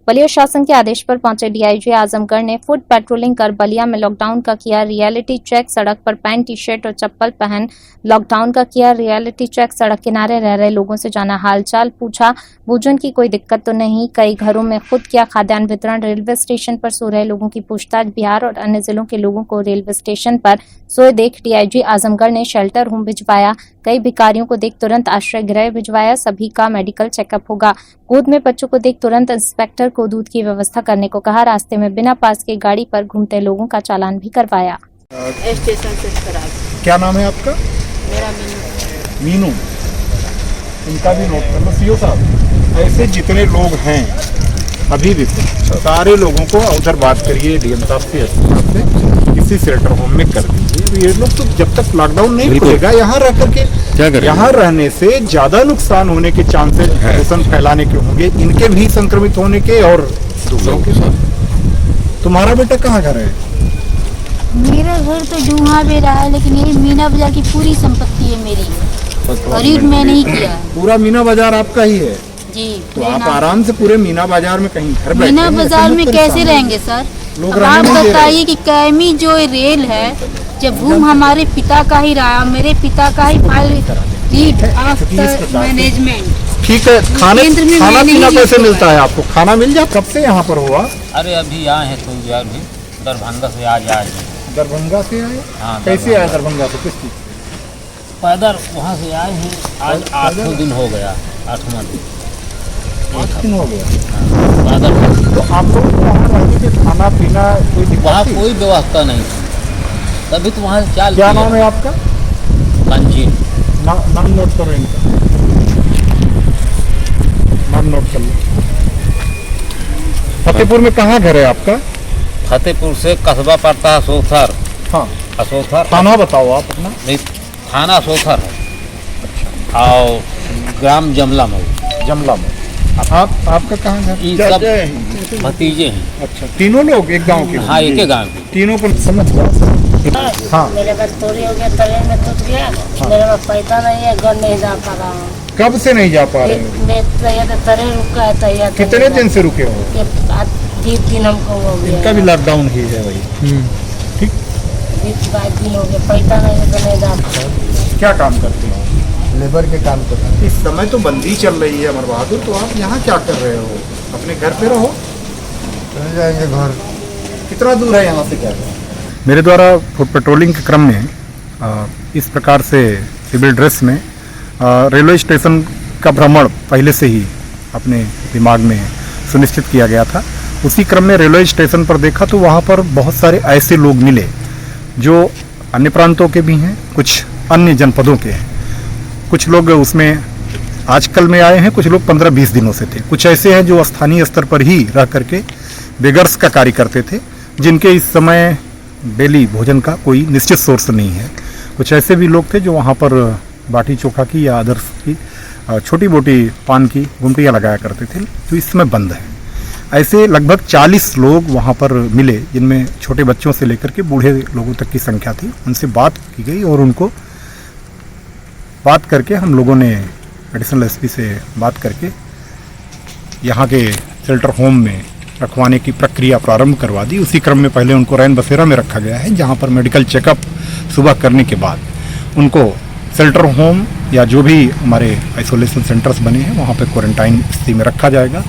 बलिया शासन के आदेश पर पहुंचे डीआईजी आजमगढ़ ने फुट पेट्रोलिंग कर बलिया में लॉकडाउन का किया रियलिटी चेक। सड़क पर पैंट टी शर्ट और चप्पल पहन लॉकडाउन का किया रियलिटी चेक। सड़क किनारे रह रहे लोगों से जाना हालचाल पूछा, भोजन की कोई दिक्कत तो नहीं। कई घरों में खुद किया खाद्यान्न वितरण। रेलवे स्टेशन पर सो रहे लोगों की पूछताछ। बिहार और अन्य जिलों के लोगों को रेलवे स्टेशन पर सोए देख डीआईजी आजमगढ़ ने शेल्टर होम भिजवाया। कई भिखारियों को देख तुरंत आश्रय गृह भिजवाया। सभी का मेडिकल चेकअप होगा। गोद में बच्चों को देख तुरंत इंस्पेक्टर को दूध की व्यवस्था करने को कहा। रास्ते में बिना पास के गाड़ी पर घूमते लोगों का चालान भी करवाया। स्टेशन से खराब। क्या नाम है आपका? मेरा मीनू। मीनू, इनका भी नोट कर लो। सीओ साहब, ऐसे जितने लोग हैं अभी भी सारे लोगों को उधर बात करिए डीएम साहब से, से किसी शेल्टर होम में कर दीजिए। ये लोग तो जब तक लॉकडाउन नहीं खुलेगा यहाँ रह करके क्या करें? यहाँ रहने से ज्यादा नुकसान होने के चांसेस प्रदूषण फैलाने के होंगे, इनके भी संक्रमित होने के और दूसरों के साथ। तुम्हारा बेटा कहाँ घर है? मेरा घर तो डूहा में रहा है, लेकिन ये मीना बाजार की पूरी संपत्ति है मेरी। खरीद मैं नहीं किया। पूरा मीना बाजार आपका ही है जी। तो आप आराम से पूरे मीना बाजार में कहीं घर बैठे मीना बाजार में कैसे रहेंगे सर? अब आप बताइए कि कैमी जो रेल है, जब भूम हमारे पिता का ही रहा, मेरे पिता का ही मैनेजमेंट। ठीक है। खाना पीना कैसे मिलता है आपको? खाना मिल जाए? कब से यहाँ पर हुआ? अरे अभी आए हैं तो यार भी दरभंगा से आज आए। दरभंगा से आए? हाँ। कैसे आए दरभंगा से? किस चीज? पैदल वहाँ से आए हैं। आज 8 दिन हो गया। 8वां दिन। 8 दिन हो गया पैदल। तो आप लोग वहाँ रहने के खाना पीना कोई दिक्कत? वहाँ कोई व्यवस्था नहीं, तभी तो वहाँ से चाल। क्या नाम है आपका? मंजीर। नाम नोट करो इनका, नाम नोट कर लो। फतेहपुर में कहाँ घर है आपका? फतेहपुर से कस्बा पड़ता है असोथर। हाँ, असोथर। थाना बताओ आप अपना। नहीं, थाना असोथर है और ग्राम जमला में। जमला में। आपका कहाँ घर? ये सब भतीजे हैं। अच्छा, तीनों लोग एक गांव के? हाँ, एक ही गाँव के। तीनों को समझ गया। हाँ। मेरे पास चोरी हो गया, ट्रेन में टूट गया। हाँ। मेरे पास पैसा नहीं है, घर नहीं जा पा रहा हूँ। कब से नहीं जा पा रहे हो? मैं ट्रेन रुका है तैयार। कितने दिन से रुके हो? 20 दिन हमको हो गया। इनका भी लॉकडाउन ही है भाई। ठीक। 20-22 दिन हो गए, पैसा नहीं है तो नहीं जा पा रहा। क्या काम करते हो? लेबर के काम करते हैं। इस समय तो बंदी चल रही है अमर बहादुर, तो आप यहाँ क्या कर रहे हो? अपने घर पे रहो। चले जाएंगे घर। कितना दूर है यहाँ से? क्या है? मेरे द्वारा फुट पेट्रोलिंग के क्रम में इस प्रकार से सिविल ड्रेस में रेलवे स्टेशन का भ्रमण पहले से ही अपने दिमाग में सुनिश्चित किया गया था। उसी क्रम में रेलवे स्टेशन पर देखा तो वहाँ पर बहुत सारे ऐसे लोग मिले जो अन्य प्रांतों के भी हैं, कुछ अन्य जनपदों के हैं। कुछ लोग उसमें आजकल में आए हैं, कुछ लोग 15-20 दिनों से थे। कुछ ऐसे हैं जो स्थानीय स्तर पर ही रह करके बेगर्स का कार्य करते थे, जिनके इस समय डेली भोजन का कोई निश्चित सोर्स नहीं है। कुछ ऐसे भी लोग थे जो वहाँ पर बाटी चोखा की या अदर्स की छोटी मोटी पान की गुमटियाँ लगाया करते थे, जो इस समय बंद है। ऐसे लगभग 40 लोग वहाँ पर मिले, जिनमें छोटे बच्चों से लेकर के बूढ़े लोगों तक की संख्या थी। उनसे बात की गई और उनको बात करके हम लोगों ने एडिशनल एसपी से बात करके यहाँ के शेल्टर होम में रखवाने की प्रक्रिया प्रारंभ करवा दी। उसी क्रम में पहले उनको रैन बसेरा में रखा गया है, जहाँ पर मेडिकल चेकअप सुबह करने के बाद उनको शेल्टर होम या जो भी हमारे आइसोलेशन सेंटर्स बने हैं वहाँ पर क्वारंटाइन स्थिति में रखा जाएगा।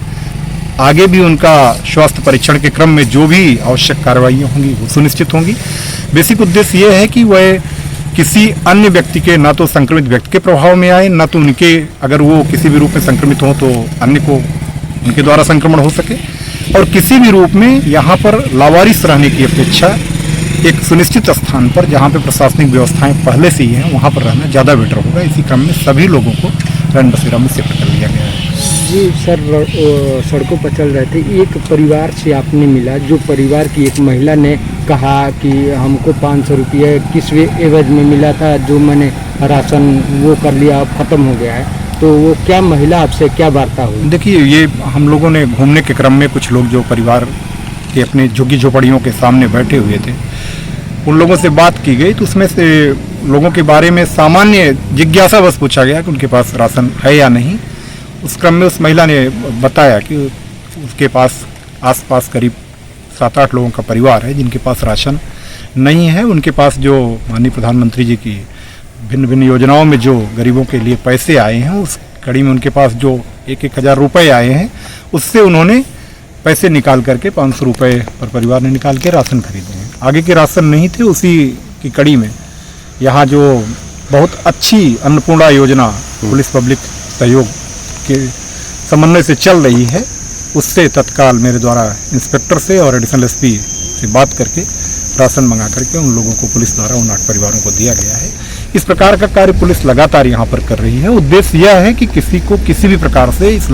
आगे भी उनका स्वास्थ्य परीक्षण के क्रम में जो भी आवश्यक कार्रवाइयाँ होंगी वो सुनिश्चित होंगी। बेसिक उद्देश्य ये है कि वह किसी अन्य व्यक्ति के ना तो संक्रमित व्यक्ति के प्रभाव में आए, ना तो उनके अगर वो किसी भी रूप में संक्रमित हो तो अन्य को उनके द्वारा संक्रमण हो सके, और किसी भी रूप में यहाँ पर लावारिस रहने की अपेक्षा एक सुनिश्चित स्थान पर जहाँ पे प्रशासनिक व्यवस्थाएं पहले से ही हैं वहाँ पर रहना ज़्यादा बेटर होगा। इसी क्रम में सभी लोगों को रैन बसेरा में शिफ्ट कर लिया गया है। जी सर, सड़कों पर चल रहे थे, एक परिवार से आपने मिला, जो परिवार की एक महिला ने कहा कि हमको 500 रुपये किस एवज में मिला था, जो मैंने राशन वो कर लिया, अब ख़त्म हो गया है। तो वो क्या महिला आपसे क्या वार्ता हुई? देखिए, ये हम लोगों ने घूमने के क्रम में कुछ लोग जो परिवार के अपने झुग्गी झोपड़ियों के सामने बैठे हुए थे, उन लोगों से बात की गई तो उसमें से लोगों के बारे में सामान्य जिज्ञासा बस पूछा गया कि उनके पास राशन है या नहीं। उस क्रम में उस महिला ने बताया कि उसके पास आसपास करीब 7-8 लोगों का परिवार है जिनके पास राशन नहीं है। उनके पास जो माननीय प्रधानमंत्री जी की भिन्न भिन्न योजनाओं में जो गरीबों के लिए पैसे आए हैं, उस कड़ी में उनके पास जो 1-1 हज़ार रुपये आए हैं, उससे उन्होंने पैसे निकाल करके 500 रुपये पर परिवार ने निकाल के राशन खरीदे हैं। आगे के राशन नहीं थे, उसी की कड़ी में यहाँ जो बहुत अच्छी अन्नपूर्णा योजना पुलिस पब्लिक सहयोग के समन्वय से चल रही है, उससे तत्काल मेरे द्वारा इंस्पेक्टर से और एडिशनल एसपी से बात करके राशन मंगा करके उन लोगों को पुलिस द्वारा उन 8 परिवारों को दिया गया है। इस प्रकार का कार्य पुलिस लगातार यहाँ पर कर रही है। उद्देश्य यह है कि किसी को किसी भी प्रकार से इस